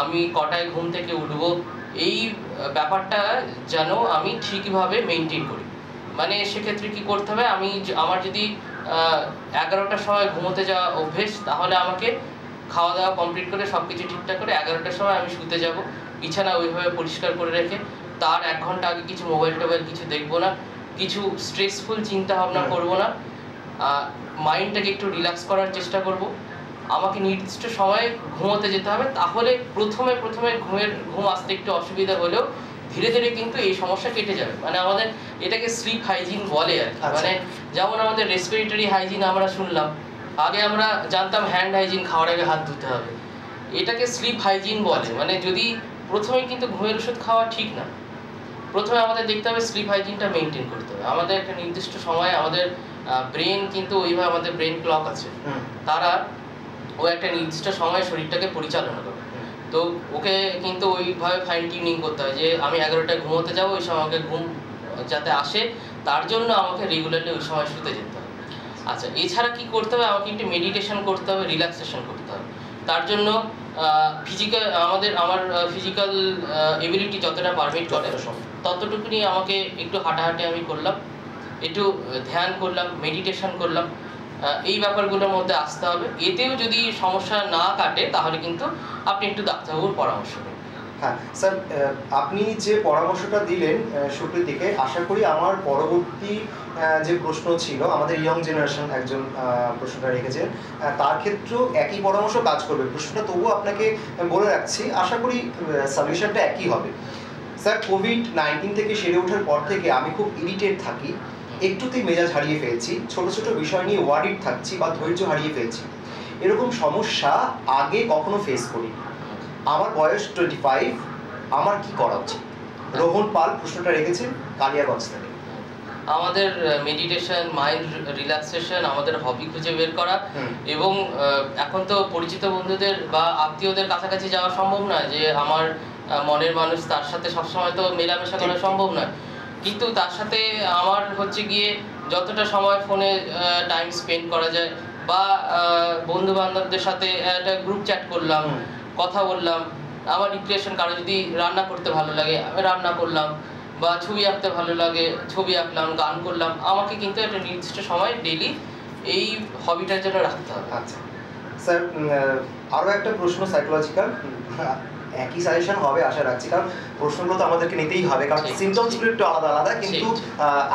আমি কটায় ঘুম থেকে উঠব, এই ব্যাপারটা যেন আমি ঠিকভাবে মেনটেন করি। মানে সেক্ষেত্রে কি করতে হবে, আমার যদি 11টার সময় ঘুমোতে যাওয়া অভ্যেস, তাহলে আমাকে খাওয়া দাওয়া কমপ্লিট করে সব কিছু ঠিকঠাক করে 11টার সময় আমি শুতে যাব, বিছানা ওইভাবে পরিষ্কার করে রেখে তার 1 ঘন্টা আগে কিছু মোবাইল টোবাইল কিছু দেখবো না, কিছু স্ট্রেসফুল চিন্তা ভাবনা করবো না, মাইন্ডটাকে একটু রিল্যাক্স করার চেষ্টা করব। আমাকে নির্দিষ্ট সময়ে ঘুমোতে যেতে হবে, তাহলে প্রথমে ঘুম আসতে একটু অসুবিধা হলেও ধীরে ধীরে কিন্তু এই সমস্যা কেটে যাবে। মানে আমাদের এটাকে স্লিপ হাইজিন বলে আর কি। মানে যেমন আমাদের রেসপিরেটরি হাইজিন আমরা শুনলাম, আগে আমরা জানতাম হ্যান্ড হাইজিন, খাওয়ার আগে হাত ধুতে হবে, এটাকে স্লিপ হাইজিন বলে। মানে যদি প্রথমেই কিন্তু ঘুমের ওষুধ খাওয়া ঠিক না, প্রথমে আমাদের দেখতে হবে স্লিপ হাইজিনটা মেনটেন করতে হবে। আমাদের একটা নির্দিষ্ট সময় আমাদের ব্রেন কিন্তু ওইভাবে, আমাদের ব্রেন ক্লক আছে, তারা ও একটা নির্দিষ্ট সময়ে শরীরটাকে পরিচালনা করে। তো ওকে কিন্তু ওইভাবে ফাইন টিউনিং করতে হয় যে আমি 11টায় ঘুমোতে যাবো, ওই সময় আমাকে ঘুম যাতে আসে তার জন্য আমাকে রেগুলারলি ওই সময় শুতে যেতে হবে। আচ্ছা, এছাড়া কি করতে হবে, আমাকে একটু মেডিটেশন করতে হবে, রিল্যাক্সেশন করতে হবে। তার জন্য আমার ফিজিক্যাল এবিলিটি যতটা পারমিট করে ততটুকুনি আমাকে একটু হাঁটাহাঁটি আমি করলাম, একটু ধ্যান করলাম, মেডিটেশন করলাম, এই ব্যাপারগুলোর মধ্যে আসতে হবে। এতেও যদি সমস্যা না কাটে তাহলে কিন্তু আপনি একটু ডাক্তারবাবুর পরামর্শ নেবেন। হ্যাঁ স্যার, আপনি যে পরামর্শটা দিলেন সুপ্রীতিকে, আশা করি আমার পরবর্তী যে প্রশ্ন ছিল, আমাদের ইয়ং জেনারেশন একজন প্রশ্নটা রেখেছেন, তার ক্ষেত্রেও একই পরামর্শ কাজ করবে। প্রশ্নটা তবুও আপনাকে বলে রাখছি, আশা করি সলিউশনটা একই হবে। স্যার, কোভিড-19 থেকে সেরে ওঠার পর থেকে আমি খুব ইরিটেট থাকি, একটুতেই মেজাজ হারিয়ে ফেলছি, ছোট ছোট বিষয় নিয়ে ওয়ারিড থাকছি বা ধৈর্য হারিয়ে ফেলছি। এরকম সমস্যা আগে কখনো ফেস করি। আমার বয়স 25, আমার কি করা উচিত? রোহন পাল প্রশ্নটা রেখেছেন কালিয়াগঞ্জ থেকে। আমাদের মেডিটেশন, মাইন্ড রিল্যাক্সেশন, আমাদের হবি খুঁজে বের করা, এবং এখন তো পরিচিত বন্ধুদের বা আত্মীয়দের কাছাকাছি যাওয়া সম্ভব নয়, যে আমার মনের মানুষ তার সাথে সবসময় তো মেলামেশা করা সম্ভব নয়, কিন্তু তার সাথে আমার হচ্ছে গিয়ে যতটা সময় ফোনে টাইম স্পেন্ড করা যায়, বা বন্ধু বান্ধবদের সাথে একটা গ্রুপ চ্যাট করলাম, কথা বললাম, আমার রিক্রিয়েশন, কারো যদি রান্না করতে ভালো লাগে আমি রান্না করলাম, বা ছবি আঁকতে ভালো লাগে ছবি আঁকলাম, গান করলাম, আমাকে কিন্তু একটা নির্দিষ্ট সময় ডেইলি এই হবিটার জন্য রাখতে হবে। আচ্ছা স্যার, আরও একটা প্রশ্ন সাইকোলজিক্যাল, একই সাজেশন হবে আশা রাখছি, কারণ প্রশ্নগুলো তো আমাদেরকে নিতেই হবে, কারণ সিমটমসগুলো একটু আলাদা আলাদা, কিন্তু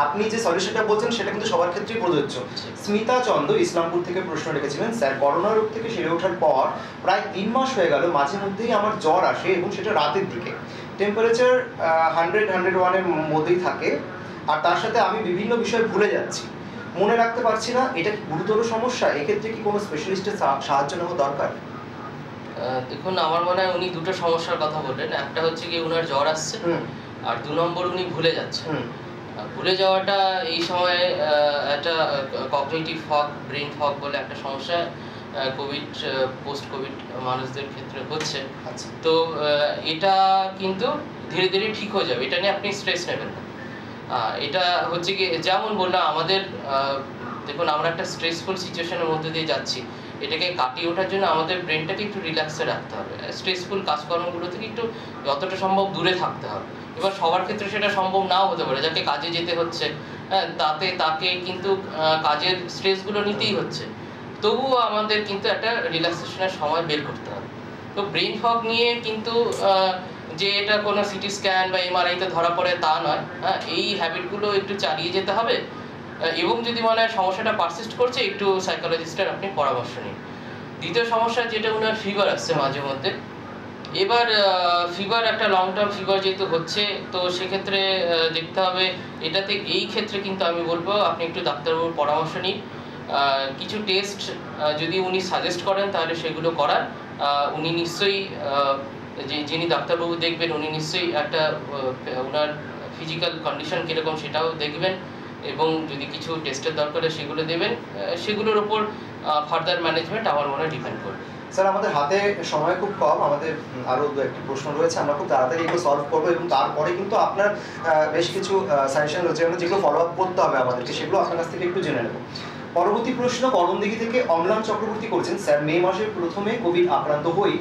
আপনি যে সলিউশনটা বলছেন সেটা কিন্তু সবার ক্ষেত্রেই প্রযোজ্য। স্মিতা চন্দ ইসলামপুর থেকে প্রশ্ন রেখেছিলেন, স্যার করোনা রোগ থেকে সেরে ওঠার পর প্রায় 3 মাস হয়ে গেল, মাঝে মধ্যেই আমার জ্বর আসে এবং সেটা রাতের দিকে, টেম্পারেচার 100-101-এর মধ্যেই থাকে, আর তার সাথে আমি বিভিন্ন বিষয় ভুলে যাচ্ছি, মনে রাখতে পারছি না, এটা কি গুরুতর সমস্যা? এক্ষেত্রে কি কোনো স্পেশালিস্টের সাহায্য নেওয়া দরকার? দেখুন, আমার মনে হয় উনি দুটো সমস্যার কথা বললেন। একটা হচ্ছে কি ওনার জ্বর আসছে, আর 2 নম্বর উনি ভুলে যাচ্ছেন। ভুলে যাওয়াটা এই সময়ে একটা কগনিটিভ ফগ, ব্রেন ফগ বলে একটা সমস্যা কোভিড, পোস্ট কোভিড মানুষদের ক্ষেত্রে হচ্ছে। তো এটা কিন্তু ধীরে ধীরে ঠিক হয়ে যাবে, এটা নিয়ে আপনি স্ট্রেস নেবেন না। এটা হচ্ছে কি, যেমন বললাম, আমাদের দেখুন আমরা একটা স্ট্রেসফুল সিচুয়েশনের মধ্যে দিয়ে যাচ্ছি, এটাকে কাটিয়ে ওঠার জন্য আমাদের ব্রেনটাকে একটু রিল্যাক্সে রাখতে হবে, স্ট্রেসফুল কাজকর্মগুলো থেকে একটু যতটা সম্ভব দূরে থাকতে হবে। এবার সবার ক্ষেত্রে সেটা সম্ভব নাও হতে পারে, যাকে কাজে যেতে হচ্ছে হ্যাঁ তাকে কিন্তু কাজের স্ট্রেসগুলো নিতেই হচ্ছে, তবুও আমাদের কিন্তু একটা রিল্যাক্সেশনের সময় বের করতে হবে। তো ব্রেন ফগ নিয়ে কিন্তু যে এটা কোনো সিটি স্ক্যান বা এমআরআইতে ধরা পড়ে তা নয়, হ্যাঁ এই হ্যাবিটগুলো একটু চালিয়ে যেতে হবে, এবং যদি মনে হয় সমস্যাটা পারসিস্ট করছে একটু সাইকোলজিস্টের আপনি পরামর্শ নিন। দ্বিতীয় সমস্যা যেটা ওনার ফিভার আসছে মাঝে মধ্যে, এবার ফিভার একটা লং টার্ম ফিভার যেহেতু হচ্ছে, তো সেক্ষেত্রে দেখতে হবে এটাতে, এই ক্ষেত্রে কিন্তু আমি বলবো আপনি একটু ডাক্তারবাবুর পরামর্শ নিন। কিছু টেস্ট যদি উনি সাজেস্ট করেন তাহলে সেগুলো করার, উনি নিশ্চয়ই যিনি ডাক্তারবাবু দেখবেন উনি নিশ্চয়ই একটা ওনার ফিজিক্যাল কন্ডিশন কীরকম সেটাও দেখবেন, এবং যদি কিছু টেস্টের দরকার হয় সেগুলো দেবেন, সেগুলোর ওপর ফার্দার ম্যানেজমেন্ট আমার মনে হয় ডিপেন্ড করবে। স্যার আমাদের হাতে সময় খুব কম, আমাদের আরও দু একটি প্রশ্ন রয়েছে, আমরা খুব তাড়াতাড়ি এগুলো সলভ করবো, এবং তারপরে কিন্তু আপনার বেশ কিছু সাজেশন রয়েছে যেগুলো ফলো আপ করতে হবে আমাদেরকে, সেগুলো আপনার কাছ থেকে একটু জেনে নেব। পরবর্তী প্রশ্ন করণদিঘি থেকে অম্লান চক্রবর্তী করছেন, স্যার মে মাসের প্রথমে কোভিড আক্রান্ত হই,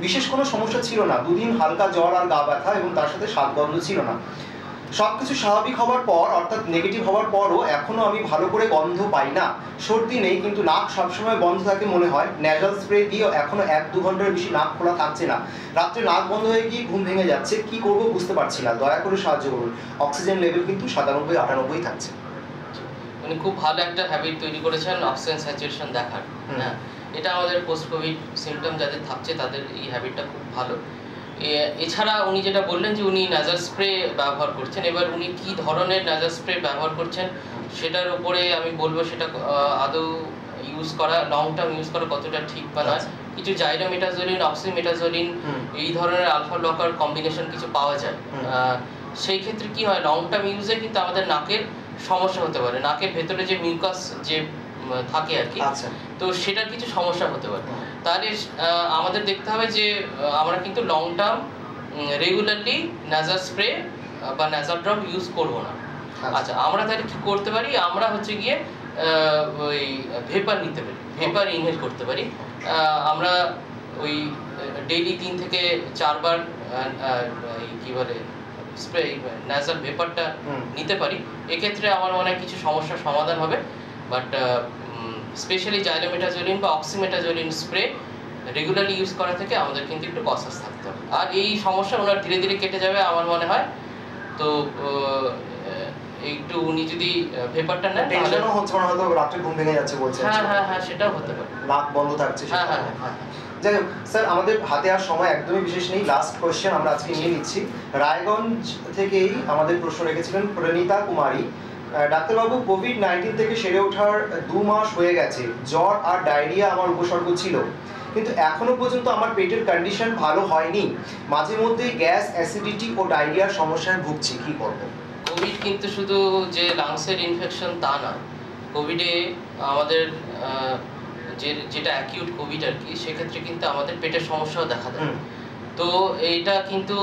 বিশেষ কোনো সমস্যা ছিল না, দুদিন হালকা জ্বর আর গা ব্যথা এবং তার সাথে স্বাদগন্ধ ছিল না, সবকিছু স্বাভাবিক হওয়ার পর অর্থাৎ নেগেটিভ হওয়ার পরও এখনো আমি ভালো করে গন্ধ পাই না, সর্দি নেই কিন্তু নাক সবসময় বন্ধ থাকে মনে হয়, ন্যাজাল স্প্রে দিয়ে এখনো 1-2 ঘন্টার বেশি নাক খোলা থাকছে না, রাত্রে নাক বন্ধ হয়ে গিয়ে ঘুম ভেঙে যাচ্ছে, কি করব বুঝতে পারছি না, দয়া করে সাহায্য করুন, অক্সিজেন লেভেল কিন্তু 97-98 থাকছে। উনি খুব ভালো একটা হ্যাবিট তৈরি করেছেন অক্সিজেন স্যাচুরেশন দেখার, হ্যাঁ এটা আমাদের পোস্ট কোভিড সিমটম যাদের থাকছে তাদের এই হ্যাবিটটা খুব ভালো। এছাড়া উনি যেটা বললেন যে উনি নাজাল স্প্রে ব্যবহার করছেন, এবার উনি কি ধরনের নাজাল স্প্রে ব্যবহার করছেন সেটার উপরে আমি বলবো সেটা আদৌ ইউজ করা, লং টার্ম ইউজ করা কতটা ঠিক বা নয়। কিছু জাইলোমেটাজোলিন, অক্সিমেটাজোলিন এই ধরনের আলফা ব্লকার কম্বিনেশন কিছু পাওয়া যায়, সেই ক্ষেত্রে কি হয় লং টার্ম ইউজে কিন্তু আমাদের নাকের সমস্যা হতে পারে, নাকের ভেতরে যে মিউকাস যে থাকে আর কি, তো সেটার কিছু সমস্যা হতে পারে। তাহলে আমাদের দেখতে হবে যে আমরা কিন্তু লং টার্ম রেগুলারলি নাজাল স্প্রে বা নাজাল ড্রপ ইউজ করব না। আচ্ছা আমরা তাহলে কি করতে পারি, আমরা হচ্ছে গিয়ে ওই ভেপার নিতে পারি, ভেপার ইনহেল করতে পারি, আমরা ওই ডেইলি 3 থেকে 4 বার কি বলে স্প্রে নাজাল ভেপারটা নিতে পারি, এক্ষেত্রে আমার মনে হয় কিছু সমস্যার সমাধান হবে। বাট স্পেশালি জাইলোমেটাজোলিন বা অক্সিমেটাজোলিন স্প্রে রেগুলারলি ইউজ করা থেকে আমাদের কিন্তু একটু কনসাস থাকতে হবে, আর এই সমস্যা ওনার ধীরে ধীরে কেটে যাবে আমার মনে হয়। তো একটু উনি যদি ভেপারটা নেন, টেনশনও হচ্ছে না, হয়তো রাতে ঘুম ভেঙে যাচ্ছে বলছেন, হ্যাঁ সেটাও হতে পারে, নাক বন্ধ থাকছে, যাই হোক স্যার আমাদের হাতে আর সময় একদমই বিশেষ নেই, লাস্ট কোয়েশ্চেন আমরা আজকে নিয়ে নিচ্ছি। রায়গঞ্জ থেকেই আমাদের প্রশ্ন রেখেছিলেন প্রণীতা কুমারী, ডাক্তারবাবু কোভিড-19 থেকে সেরে ওঠার 2 মাস হয়ে গেছে, জ্বর আর ডায়রিয়া আমার উপসর্গ ছিল, কিন্তু এখনো পর্যন্ত আমার পেটের কন্ডিশন ভালো হয়নি, মাঝে মধ্যে গ্যাস, অ্যাসিডিটি ও ডায়রিয়ার সমস্যায় ভুগছি, কি করব? কোভিড কিন্তু শুধু যে লাংসের ইনফেকশন তা না, কোভিডে আমাদের যেটা অ্যাকিউট কোভিড আর কি, সেক্ষেত্রে কিন্তু আমাদের পেটের সমস্যাও দেখা দেয়। তো এইটা কিন্তু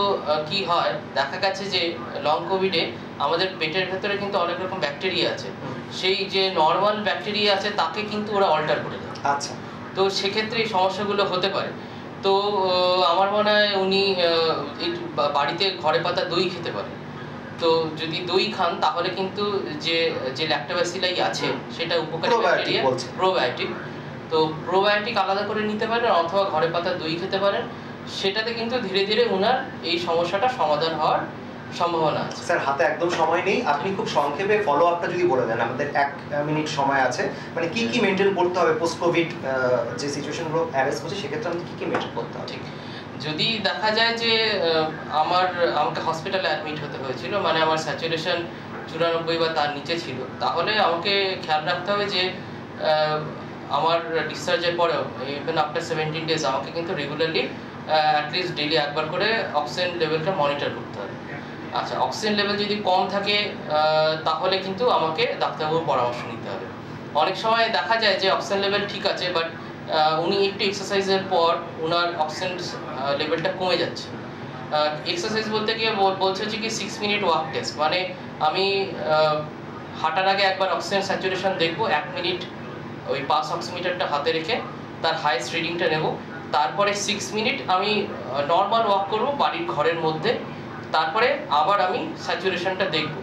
কি হয়, দেখা গেছে যে লং কোভিডে আমাদের পেটের ভেতরে কিন্তু অনেক রকম ব্যাকটেরিয়া আছে, সেই যে নর্মাল ব্যাকটেরিয়া আছে তাকে কিন্তু ওরা অল্টার করে দেয়। আচ্ছা, তো সেক্ষেত্রে এই সমস্যাগুলো হতে পারে। তো আমার মনে হয় উনি বাড়িতে ঘরে পাতা দই খেতে পারেন, তো যদি দই খান তাহলে কিন্তু যে ল্যাক্টোব্যাসিলাই আছে সেটা উপকারী ব্যাকটেরিয়া, প্রোবায়োটিক, তো প্রোবায়োটিক আলাদা করে নিতে পারেন অথবা ঘরে পাতা দই খেতে পারেন, সেটাতে কিন্তু ধীরে ধীরে ওনার এই সমস্যাটা সমাধান হওয়ার সম্ভাবনা আছে। স্যার হাতে একদম সময় নেই, আপনি খুব সংক্ষেপে ফলো আপটা যদি বলে দেন, আমাদের 1 মিনিট সময় আছে, মানে কি কি মেনটেন করতে হবে পোস্ট কোভিড যে সিচুয়েশনগুলো অ্যারেস্ট করছে সেক্ষেত্রে আমাদের কি কি মেনটেন করতে হবে? ঠিক, যদি দেখা যায় যে আমাকে হসপিটালে অ্যাডমিট হতে হয়েছিল, মানে আমার স্যাচুরেশন 94 বা তার নিচে ছিল, তাহলে আমাকে খেয়াল রাখতে হবে যে আমার ডিসচার্জের পরেও ইভেন আফটার 17 ডেজ আমাকে কিন্তু রেগুলারলি অ্যাটলিস্ট ডেইলি একবার করে অক্সিজেন লেভেলটা মনিটর করতে হবে। আচ্ছা, অক্সিজেন লেভেল যদি কম থাকে তাহলে কিন্তু আমাকে ডাক্তারবাবুর পরামর্শ নিতে হবে। অনেক সময় দেখা যায় যে অক্সিজেন লেভেল ঠিক আছে, বাট উনি একটু এক্সারসাইজের পর ওনার অক্সিজেন লেভেলটা কমে যাচ্ছে। এক্সারসাইজ বলতে গিয়ে বলছে যে কি 6 মিনিট ওয়াক টেস্ট, মানে আমি হাঁটার আগে একবার অক্সিজেন স্যাচুরেশন দেখবো, 1 মিনিট ওই পাস অক্সিমিটারটা হাতে রেখে তার হাইস্ট রিডিংটা নেব। তারপরে 6 মিনিট আমি নর্মাল ওয়াক করব বাড়ির ঘরের মধ্যে। তারপরে আবার আমি স্যাচুরেশনটা দেখব,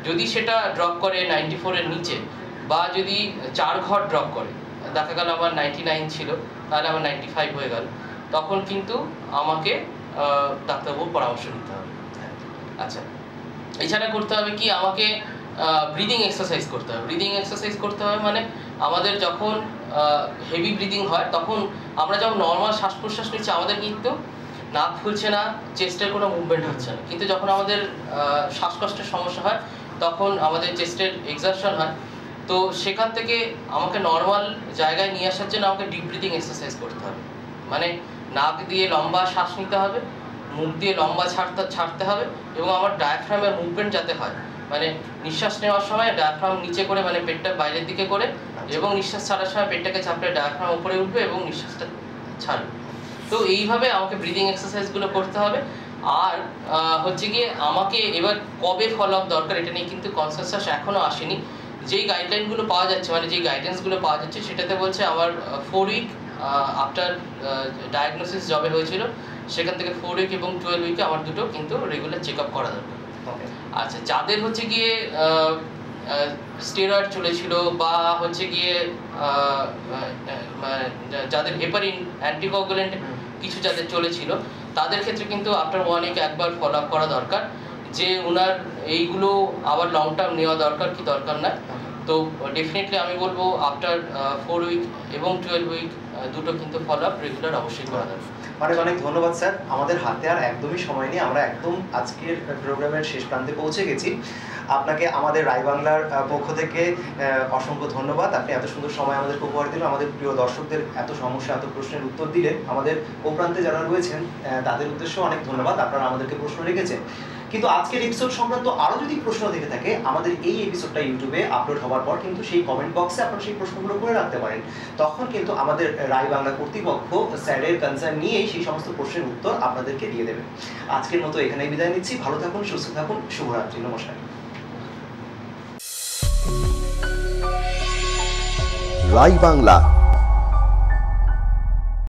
যদি সেটা ড্রপ করে 94 এর নিচে বা যদি 4 ঘর ড্রপ করে, দেখা গেল আমার 99 ছিল, তাহলে আমার 95 হয়ে গেল, তখন কিন্তু আমাকে ডাক্তারবাবুর পরামর্শ নিতে হবে। আচ্ছা, এছাড়া করতে হবে কি, আমাকে ব্রিদিং এক্সারসাইজ করতে হবে। ব্রিদিং এক্সারসাইজ করতে হবে মানে আমাদের যখন হেভি ব্রিদিং হয়, তখন আমরা যখন নর্মাল শ্বাস প্রশ্বাস নিচ্ছি আমাদের কিন্তু নাক ফুলছে না, চেস্টের কোনো মুভমেন্ট হচ্ছে না। কিন্তু যখন আমাদের শ্বাসকষ্টের সমস্যা হয় তখন আমাদের চেস্টের এক্সারশন হয়। তো সেখান থেকে আমাকে নর্মাল জায়গায় নিয়ে আসার জন্য আমাকে ডিপ ব্রিদিং এক্সারসাইজ করতে হবে। মানে নাক দিয়ে লম্বা শ্বাস নিতে হবে, মুখ দিয়ে লম্বা ছাড়তে হবে, এবং আমার ডায়াফ্রামের মুভমেন্ট যাতে হয়, মানে নিঃশ্বাস নেওয়ার সময় ডায়াফ্রাম নিচে করে, মানে পেটটা বাইরের দিকে করে, এবং নিঃশ্বাস ছাড়ার সময় পেটটাকে চাপলে ডায়াফ্রাম উপরে উঠবে এবং নিঃশ্বাসটা ছাড়বে। তো এইভাবে আমাকে ব্রিদিং এক্সারসাইজগুলো করতে হবে। আর হচ্ছে গিয়ে আমাকে এবার কবে ফলো আপ দরকার এটা নিয়ে কিন্তু কনসেনসাস এখনও আসেনি। যেই গাইডলাইনগুলো পাওয়া যাচ্ছে, মানে যেই গাইডেন্সগুলো পাওয়া যাচ্ছে, সেটাতে বলছে আমার 4 উইক আফটার ডায়াগনোসিস যবে হয়েছিল সেখান থেকে 4 উইক এবং 12 উইকে আমার দুটো কিন্তু রেগুলার চেক আপ করা দরকার। আচ্ছা, যাদের হচ্ছে গিয়ে স্টেরয়েড চলেছিল বা হচ্ছে গিয়ে যাদের হেপারিন অ্যান্টিকোয়াগুলেন্ট কিছু যাদের চলেছিল, তাদের ক্ষেত্রে কিন্তু আফটার 1 উইক একবার ফলো আপ করা দরকার, যে ওনার এইগুলো আবার লং টার্ম নেওয়া দরকার কি দরকার না। তো ডেফিনেটলি আমি বলবো আফটার 4 উইক এবং 12 উইক দুটো কিন্তু ফলো আপ রেগুলার অবশ্যই করা দরকার। অনেক অনেক ধন্যবাদ স্যার। আমাদের হাতে আর একদমই সময় নেই, আমরা একদম আজকের প্রোগ্রামের শেষ প্রান্তে পৌঁছে গেছি। আপনাকে আমাদের রায় বাংলার পক্ষ থেকে অসংখ্য ধন্যবাদ। আপনি এত সুন্দর সময় আমাদেরকে উপহার দিলেন, আমাদের প্রিয় দর্শকদের এত সমস্যা এত প্রশ্নের উত্তর দিলেন। আমাদের ও প্রান্তে যারা রয়েছেন তাদের উদ্দেশ্যেও অনেক ধন্যবাদ, আপনারা আমাদেরকে প্রশ্ন রেখেছেন। কিন্তু আজকের এপিসোড সংক্রান্ত আরও যদি প্রশ্ন থেকে থাকে, আমাদের এই এপিসোডটা ইউটিউবে আপলোড হওয়ার পর কিন্তু সেই কমেন্ট বক্সে আপনারা সেই প্রশ্নগুলো করে রাখতে পারেন। তখন কিন্তু আমাদের রায় বাংলা কর্তৃপক্ষ স্যারের কনসার্ন নিয়েই সেই সমস্ত প্রশ্নের উত্তর আপনাদেরকে দিয়ে দেবে। আজকের মতো এখানেই বিদায় নিচ্ছি। ভালো থাকুন, সুস্থ থাকুন, শুভরাত্রি, নমস্কার। রায় বাংলা